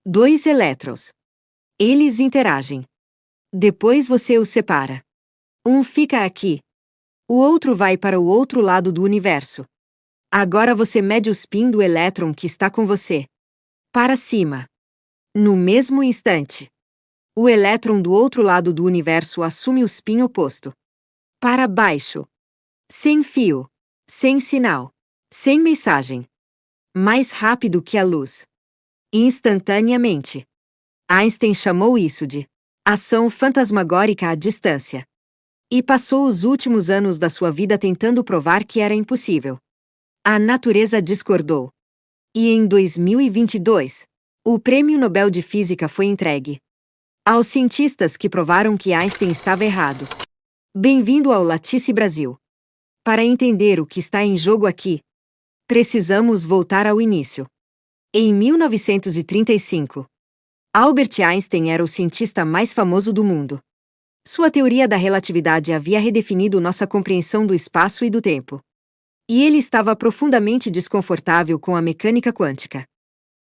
Dois elétrons. Eles interagem. Depois você os separa. Um fica aqui. O outro vai para o outro lado do universo. Agora você mede o spin do elétron que está com você. Para cima. No mesmo instante, o elétron do outro lado do universo assume o spin oposto. Para baixo. Sem fio. Sem sinal. Sem mensagem. Mais rápido que a luz. Instantaneamente. Einstein chamou isso de ação fantasmagórica à distância. E passou os últimos anos da sua vida tentando provar que era impossível. A natureza discordou. E em 2022, o Prêmio Nobel de Física foi entregue aos cientistas que provaram que Einstein estava errado. Bem-vindo ao Latice Brasil. Para entender o que está em jogo aqui, precisamos voltar ao início. Em 1935, Albert Einstein era o cientista mais famoso do mundo. Sua teoria da relatividade havia redefinido nossa compreensão do espaço e do tempo. E ele estava profundamente desconfortável com a mecânica quântica.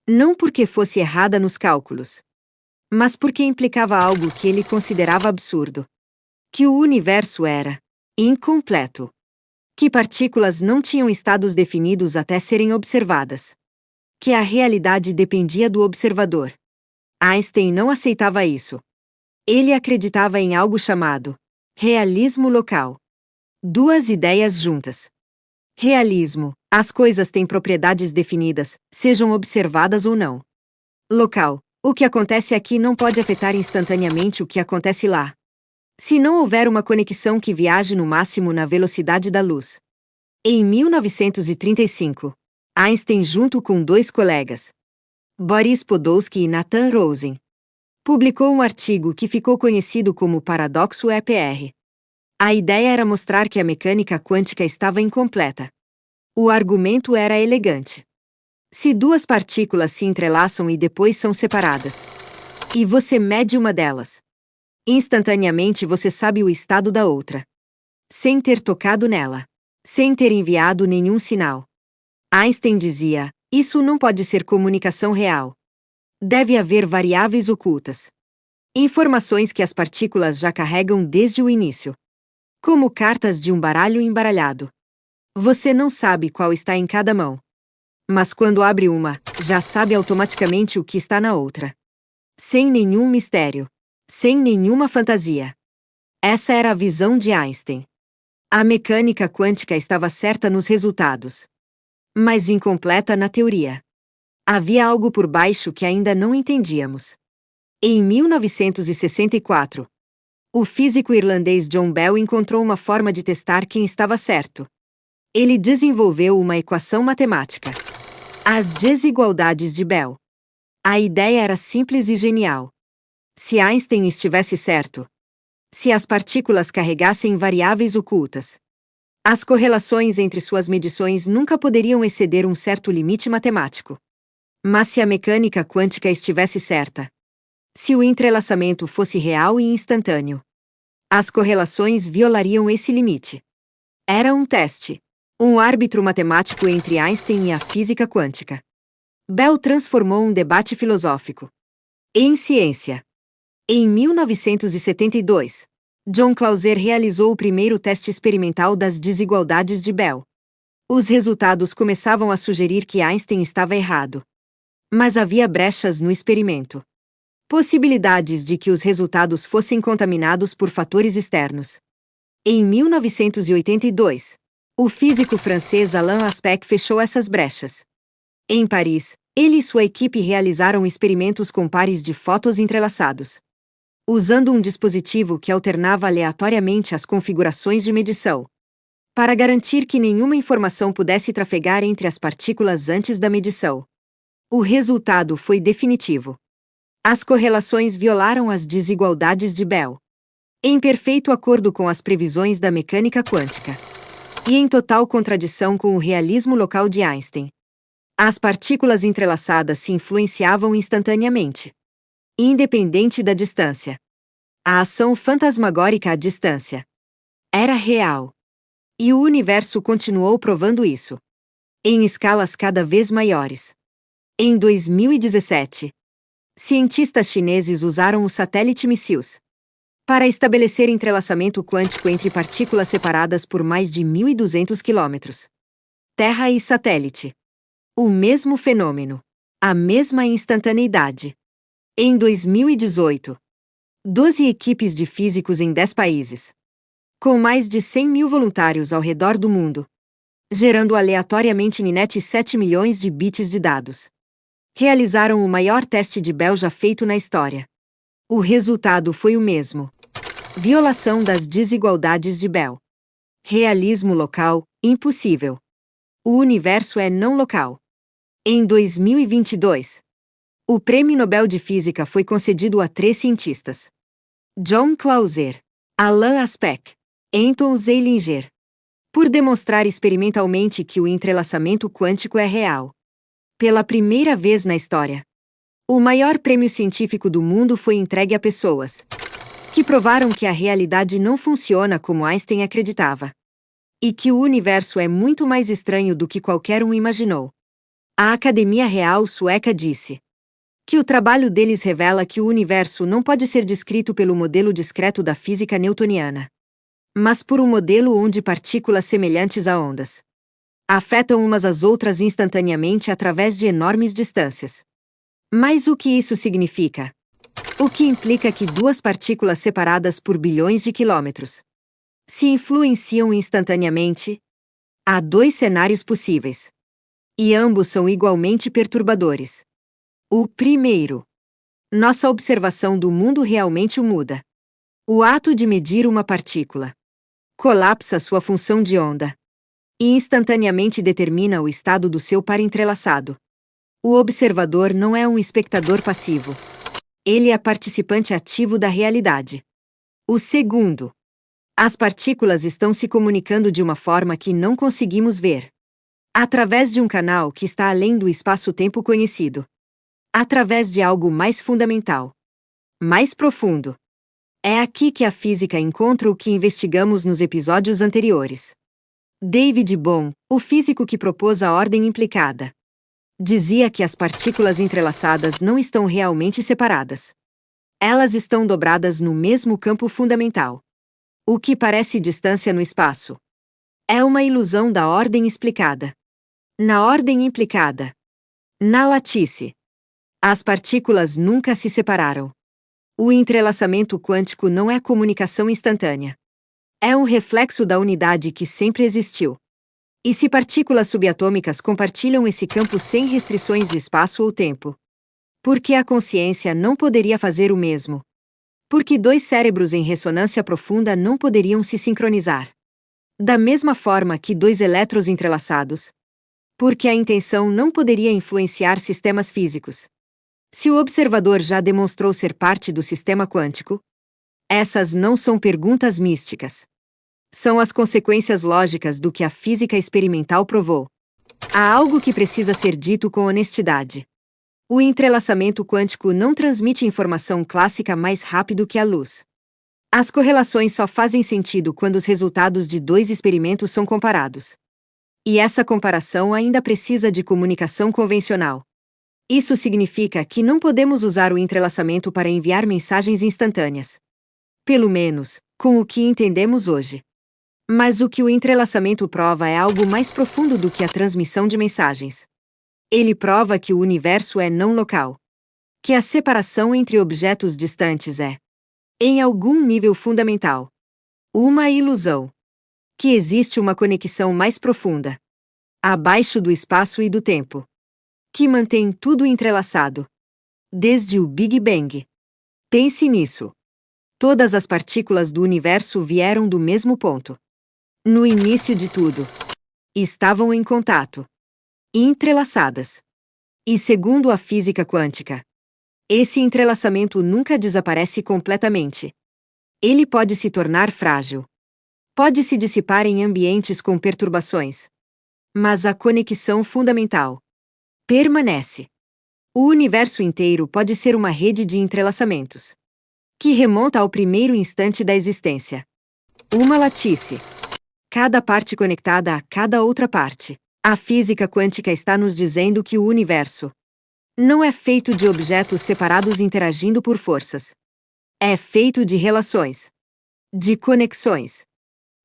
Não porque fosse errada nos cálculos, mas porque implicava algo que ele considerava absurdo: que o universo era incompleto. Que partículas não tinham estados definidos até serem observadas. Que a realidade dependia do observador. Einstein não aceitava isso. Ele acreditava em algo chamado realismo local. Duas ideias juntas. Realismo: as coisas têm propriedades definidas, sejam observadas ou não. Local: o que acontece aqui não pode afetar instantaneamente o que acontece lá. Se não houver uma conexão que viaje no máximo na velocidade da luz. Em 1935, Einstein, junto com dois colegas, Boris Podolsky e Nathan Rosen, publicou um artigo que ficou conhecido como paradoxo EPR. A ideia era mostrar que a mecânica quântica estava incompleta. O argumento era elegante. Se duas partículas se entrelaçam e depois são separadas, e você mede uma delas, instantaneamente você sabe o estado da outra. Sem ter tocado nela. Sem ter enviado nenhum sinal. Einstein dizia: isso não pode ser comunicação real. Deve haver variáveis ocultas. Informações que as partículas já carregam desde o início. Como cartas de um baralho embaralhado. Você não sabe qual está em cada mão. Mas quando abre uma, já sabe automaticamente o que está na outra. Sem nenhum mistério. Sem nenhuma fantasia. Essa era a visão de Einstein. A mecânica quântica estava certa nos resultados, mas incompleta na teoria. Havia algo por baixo que ainda não entendíamos. Em 1964, o físico irlandês John Bell encontrou uma forma de testar quem estava certo. Ele desenvolveu uma equação matemática. As desigualdades de Bell. A ideia era simples e genial. Se Einstein estivesse certo, se as partículas carregassem variáveis ocultas, as correlações entre suas medições nunca poderiam exceder um certo limite matemático. Mas se a mecânica quântica estivesse certa, se o entrelaçamento fosse real e instantâneo, as correlações violariam esse limite. Era um teste, um árbitro matemático entre Einstein e a física quântica. Bell transformou um debate filosófico em ciência. Em 1972, John Clauser realizou o primeiro teste experimental das desigualdades de Bell. Os resultados começavam a sugerir que Einstein estava errado. Mas havia brechas no experimento. Possibilidades de que os resultados fossem contaminados por fatores externos. Em 1982, o físico francês Alain Aspect fechou essas brechas. Em Paris, ele e sua equipe realizaram experimentos com pares de fótons entrelaçados, usando um dispositivo que alternava aleatoriamente as configurações de medição, para garantir que nenhuma informação pudesse trafegar entre as partículas antes da medição. O resultado foi definitivo. As correlações violaram as desigualdades de Bell, em perfeito acordo com as previsões da mecânica quântica, e em total contradição com o realismo local de Einstein. As partículas entrelaçadas se influenciavam instantaneamente, independente da distância. A ação fantasmagórica à distância era real. E o universo continuou provando isso, em escalas cada vez maiores. Em 2017, Cientistas chineses usaram o satélite Messius para estabelecer entrelaçamento quântico entre partículas separadas por mais de 1.200 quilômetros. Terra e satélite. O mesmo fenômeno. A mesma instantaneidade. Em 2018, 12 equipes de físicos em 10 países, com mais de 100 mil voluntários ao redor do mundo, gerando aleatoriamente na net 7 milhões de bits de dados, realizaram o maior teste de Bell já feito na história. O resultado foi o mesmo. Violação das desigualdades de Bell. Realismo local, impossível. O universo é não local. Em 2022, o Prêmio Nobel de Física foi concedido a 3 cientistas: John Clauser, Alain Aspect, Anton Zeilinger, por demonstrar experimentalmente que o entrelaçamento quântico é real. Pela primeira vez na história, o maior prêmio científico do mundo foi entregue a pessoas que provaram que a realidade não funciona como Einstein acreditava, e que o universo é muito mais estranho do que qualquer um imaginou. A Academia Real Sueca disse que o trabalho deles revela que o universo não pode ser descrito pelo modelo discreto da física newtoniana, mas por um modelo onde partículas semelhantes a ondas afetam umas às outras instantaneamente através de enormes distâncias. Mas o que isso significa? O que implica que 2 partículas separadas por bilhões de quilômetros se influenciam instantaneamente? Há 2 cenários possíveis, e ambos são igualmente perturbadores. O primeiro: nossa observação do mundo realmente o muda. O ato de medir uma partícula colapsa sua função de onda e instantaneamente determina o estado do seu par entrelaçado. O observador não é um espectador passivo. Ele é participante ativo da realidade. O segundo: as partículas estão se comunicando de uma forma que não conseguimos ver, através de um canal que está além do espaço-tempo conhecido, através de algo mais fundamental, mais profundo. É aqui que a física encontra o que investigamos nos episódios anteriores. David Bohm, o físico que propôs a ordem implicada, dizia que as partículas entrelaçadas não estão realmente separadas. Elas estão dobradas no mesmo campo fundamental. O que parece distância no espaço é uma ilusão da ordem explicada. Na ordem implicada, na lattice, as partículas nunca se separaram. O entrelaçamento quântico não é comunicação instantânea. É um reflexo da unidade que sempre existiu. E se partículas subatômicas compartilham esse campo sem restrições de espaço ou tempo? Por que a consciência não poderia fazer o mesmo? Por que 2 cérebros em ressonância profunda não poderiam se sincronizar? Da mesma forma que 2 elétrons entrelaçados? Porque a intenção não poderia influenciar sistemas físicos. Se o observador já demonstrou ser parte do sistema quântico, essas não são perguntas místicas. São as consequências lógicas do que a física experimental provou. Há algo que precisa ser dito com honestidade. O entrelaçamento quântico não transmite informação clássica mais rápido que a luz. As correlações só fazem sentido quando os resultados de 2 experimentos são comparados. E essa comparação ainda precisa de comunicação convencional. Isso significa que não podemos usar o entrelaçamento para enviar mensagens instantâneas. Pelo menos, com o que entendemos hoje. Mas o que o entrelaçamento prova é algo mais profundo do que a transmissão de mensagens. Ele prova que o universo é não local. Que a separação entre objetos distantes é, em algum nível fundamental, uma ilusão. Que existe uma conexão mais profunda, abaixo do espaço e do tempo, que mantém tudo entrelaçado, desde o Big Bang. Pense nisso. Todas as partículas do universo vieram do mesmo ponto. No início de tudo, estavam em contato, entrelaçadas. E segundo a física quântica, esse entrelaçamento nunca desaparece completamente. Ele pode se tornar frágil. Pode se dissipar em ambientes com perturbações. Mas a conexão fundamental permanece. O universo inteiro pode ser uma rede de entrelaçamentos que remonta ao primeiro instante da existência. Uma lattice. Cada parte conectada a cada outra parte. A física quântica está nos dizendo que o universo Não é feito de objetos separados interagindo por forças. É feito de relações. De conexões.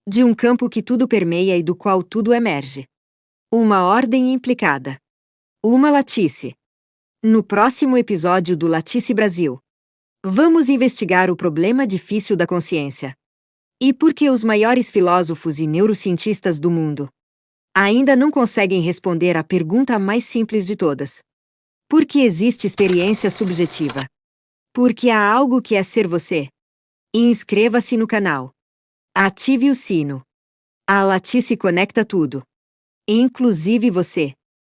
De um campo que tudo permeia e do qual tudo emerge. Uma ordem implicada. Uma latice. No próximo episódio do Latice Brasil, vamos investigar o problema difícil da consciência. E por que os maiores filósofos e neurocientistas do mundo ainda não conseguem responder à pergunta mais simples de todas. Por que existe experiência subjetiva? Porque há algo que é ser você. E inscreva-se no canal. Ative o sino. A Latice conecta tudo, inclusive você.